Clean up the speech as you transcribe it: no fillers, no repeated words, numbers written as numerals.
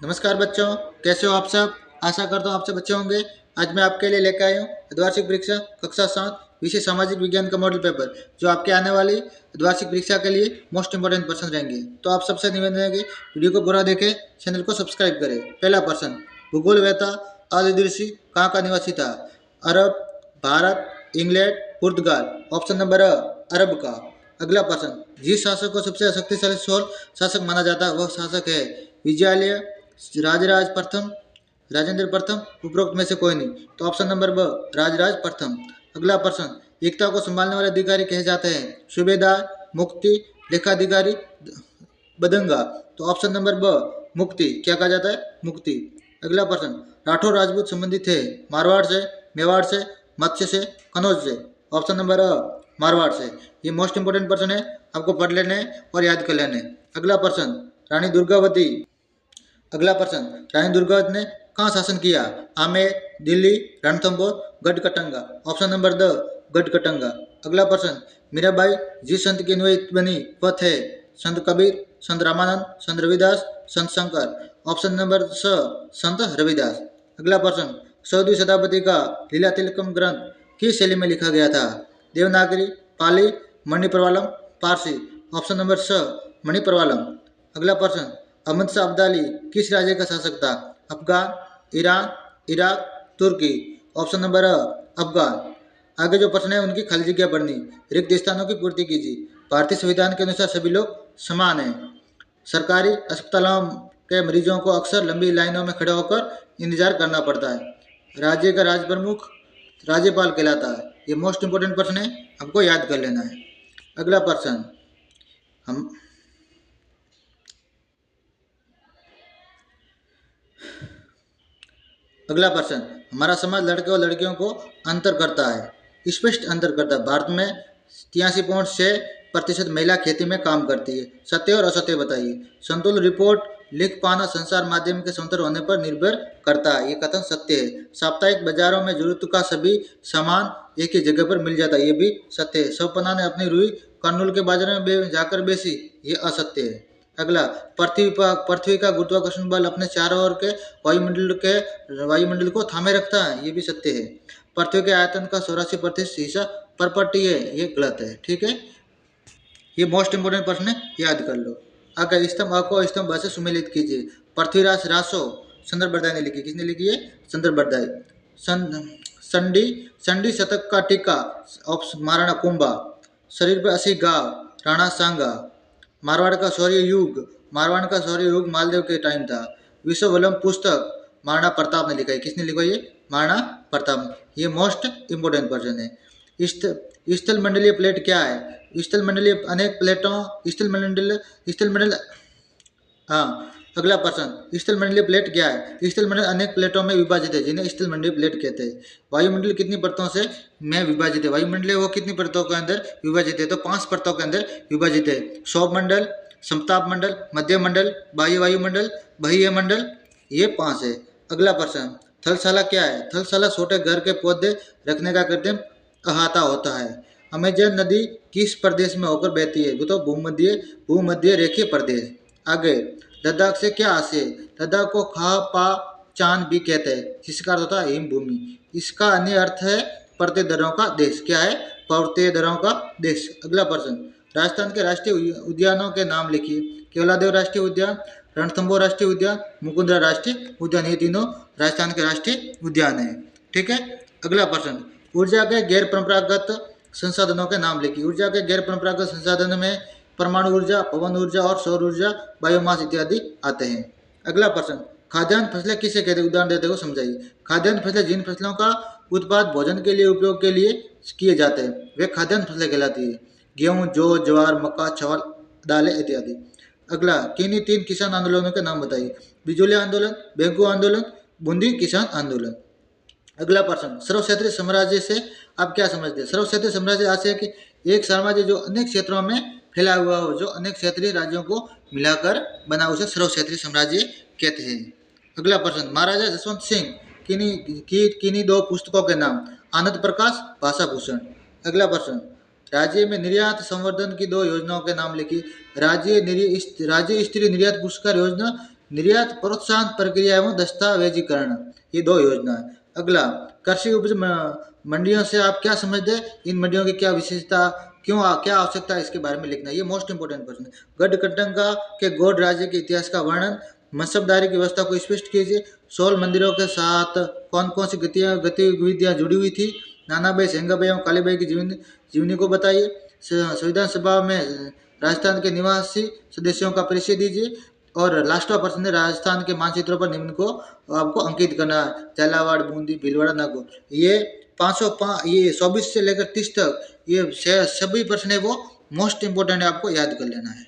नमस्कार बच्चों, कैसे हो आप सब। आशा करता हूँ आप सब अच्छे होंगे। आज मैं आपके लिए लेकर आया हूँ द्विवार्षिक परीक्षा कक्षा 7 विषय सामाजिक विज्ञान का मॉडल पेपर, जो आपके आने वाली द्विवार्षिक परीक्षा के लिए मोस्ट इंपोर्टेंट प्रश्न रहेंगे। तो आप सबसे निवेदन है कि वीडियो को पूरा देखें, चैनल को सब्सक्राइब करें। पहला प्रश्न, भूगोल वेता आदिदृषि कहाँ का निवासी था? अरब, भारत, इंग्लैंड, पुर्तगाल। ऑप्शन नंबर अ अरब का। अगला प्रश्न, जिस शासक को सबसे शक्तिशाली शासक माना जाता है वह शासक है? विजयालय, राजराज प्रथम, राजेंद्र प्रथम, उपरोक्त में से कोई नहीं। तो ऑप्शन नंबर ब राजराज प्रथम। अगला प्रश्न, एकता को संभालने वाले अधिकारी कहे जाते हैं? सूबेदार, मुक्ति, लेखाधिकारी, बदंगा। तो ऑप्शन नंबर ब मुक्ति। क्या कहा जाता है? मुक्ति। अगला प्रश्न, राठौर राजपूत संबंधित थे? मारवाड़ से, मेवाड़ से, मत्स्य से, कनौज से। ऑप्शन नंबर अ मारवाड़ से। ये मोस्ट इंपोर्टेंट प्रश्न है, आपको पढ़ लेने और याद कर लेने। अगला प्रश्न, रानी दुर्गावती। अगला प्रश्न, रानी दुर्गावती ने कहाँ शासन किया? Amer, Delhi, Ranthambore, Garhkatanga. Option number D Garhkatanga. अगला प्रश्न, मीराबाई जिस संत की अनुयायी बनी वह थे? संत कबीर, संत रामानंद, संत रविदास, संत शंकर। ऑप्शन नंबर स संत रविदास। अगला प्रश्न, 14वीं शताब्दी का लीला तिलकम ग्रंथ किस शैली में लिखा गया था? देवनागरी, पाली, मणिप्रवालम, पारसी। ऑप्शन नंबर स मणिप्रवालम। अगला प्रश्न, अहमद शाह अब्दाली किस राज्य का शासक था? अफगान, ईरान, इराक, तुर्की। ऑप्शन नंबर अ अफगान। आगे जो प्रश्न है उनकी खाली जगह भरनी, रिक्त स्थानों की पूर्ति कीजिए। भारतीय संविधान के अनुसार सभी लोग समान हैं। सरकारी अस्पतालों के मरीजों को अक्सर लंबी लाइनों में खड़े होकर इंतजार करना पड़ता है। राज्य का राज प्रमुख राज्यपाल कहलाता है। ये मोस्ट इंपोर्टेंट प्रश्न है, हमको याद कर लेना है। अगला प्रश्न, हम अगला प्रश्न, हमारा समाज लड़के और लड़कियों को अंतर करता है, स्पष्ट अंतर करता है। भारत में 83.6% महिला खेती में काम करती है। सत्य और असत्य बताइए। संतुलित रिपोर्ट लिख पाना संसार माध्यम के स्वतंत्र होने पर निर्भर करता है। ये कथन सत्य है। साप्ताहिक बाजारों में जरूरत का सभी सामान एक ही जगह पर मिल जाता है। ये भी सत्य है। शवपना ने अपनी रुई कर्नूल के बाजार में जाकर बेची। ये असत्य है। अगला, पृथ्वी का गुरुत्वाकर्षण बल अपने चारों ओर के वायुमंडल को थामे रखता है। ये भी सत्य है। पृथ्वी के आयतन का 84% हिस्सा परपट्टी है। ये गलत है। ठीक है, ये मोस्ट इंपोर्टेंट प्रश्न है, याद कर लो। अगर स्तंभ अ को स्तंभ ब से सुमेलित कीजिए। पृथ्वीराज रासो संदर्भ बरदाई ने लिखी। किसने लिखी है? संदर्भ बरदाई। संडी संडी शतक का टीका महाराणा कुंभा। शरीर पर 80 गाव राणा सांगा। मारवाड़ का शौर्य युग, मारवाड़ का शौर्य युग मालदेव के टाइम था। विश्व वलम पुस्तक महाराणा प्रताप ने लिखा है। किसने लिखा? ये महाराणा प्रताप। ये मोस्ट इंपोर्टेंट क्वेश्चन है। स्थल मंडलीय प्लेट क्या है? स्थल मंडलीय अनेक प्लेटों स्थल मंडल हाँ। अगला प्रश्न, स्थल मंडलीय प्लेट क्या है? स्थल मंडल अनेक प्लेटों में विभाजित है, जिन्हें स्थल मंडलीय प्लेट कहते हैं। वायुमंडल कितनी परतों से में विभाजित है? वायुमंडल वो कितनी परतों के अंदर विभाजित है? तो 5 परतों के अंदर विभाजित है। सौर मंडल, समताप मंडल, मध्य मंडल, बाह्य वायुमंडल, बाह्य मंडल। ये 5 है। अगला प्रश्न, थलशाला क्या है? थलशाला छोटे घर के पौधे रखने का कृत्रिम अहाता होता है। अमेजन नदी किस प्रदेश में होकर बहती है? तो भूमध्य रेखीय प्रदेश। आगे, लद्दाख से क्या आशय? लद्दाख को खा पा चांद भी कहते हैं, जिसका अर्थ होता है हिम भूमि। इसका अन्य अर्थ है पर्वतीय दर्रों का देश। क्या है? पर्वतीय दर्रों का देश। अगला प्रश्न, राजस्थान के राष्ट्रीय उद्यानों के नाम लिखिए। केवलादेव राष्ट्रीय उद्यान, रणथंभौर राष्ट्रीय उद्यान, मुकुंदरा राष्ट्रीय उद्यान। ये तीनों राजस्थान के राष्ट्रीय उद्यान है। ठीक है। अगला प्रश्न, ऊर्जा के गैर परंपरागत संसाधनों के नाम लिखिए। ऊर्जा के गैर परंपरागत संसाधन में परमाणु ऊर्जा, पवन ऊर्जा और सौर ऊर्जा, बायोमास इत्यादि आते हैं। अगला प्रश्न, खाद्यान्न फसलें किसे कहते हैं? उदाहरण देते हुए समझाइए। खाद्यान्न फसलें जिन फसलों का उत्पाद भोजन के लिए उपयोग के लिए किए जाते हैं वे खाद्यान्न फसलें कहलाती है। गेहूं, जौ, ज्वार, मक्का, चावल, दालें इत्यादि। अगला, किन्हीं 3 किसान आंदोलनों के नाम बताइए। बिजोलिया आंदोलन, बेंगू आंदोलन, बूंदी किसान आंदोलन। अगला प्रश्न, सर्व क्षेत्रीय साम्राज्य से आप क्या समझते हैं? सर्व क्षेत्रीय साम्राज्य आशय कि एक साम्राज्य जो अनेक क्षेत्रों में फैला हुआ हो, जो अनेक क्षेत्रीय राज्यों को मिलाकर बना, उसे सर्व क्षेत्रीय साम्राज्य कहते हैं। अगला प्रश्न, महाराजा जसवंत सिंह किन्हीं 2 पुस्तकों के नाम। आनंद प्रकाश, भाषा भूषण। अगला प्रश्न, राज्य में निर्यात संवर्धन की 2 योजनाओं के नाम लिखिए। राज्य स्तरीय निर्यात पुरस्कार योजना निर्यात प्रोत्साहन प्रक्रिया एवं दस्तावेजीकरण, ये 2 योजना है। अगला, कृषि उपज मंडियों से आप क्या समझते हैं, इन मंडियों की क्या विशेषता, क्यों क्या आवश्यकता है, इसके बारे में लिखना है। ये मोस्ट इंपोर्टेंट क्वेश्चन है। गढ़कटंका के गौड़ राज्य के इतिहास का वर्णन, मसबदारी की व्यवस्था को स्पष्ट कीजिए, 16 मंदिरों के साथ कौन कौन सी गतिविधियां जुड़ी हुई थी, नानाबाई सेंगाबाई एवं कालीबाई की जीवनी को बताइए, संविधान सभा में राजस्थान के निवासी सदस्यों का परिचय दीजिए, और लास्ट ऑफ प्रश्न है, राजस्थान के मानचित्रों पर निम्न को आपको अंकित करना है, झालावाड़, बूंदी, भीलवाड़ा, नागौर। ये 505 ये 24 से लेकर 30 तक ये सभी प्रश्न है वो मोस्ट इंपोर्टेंट है, आपको याद कर लेना है।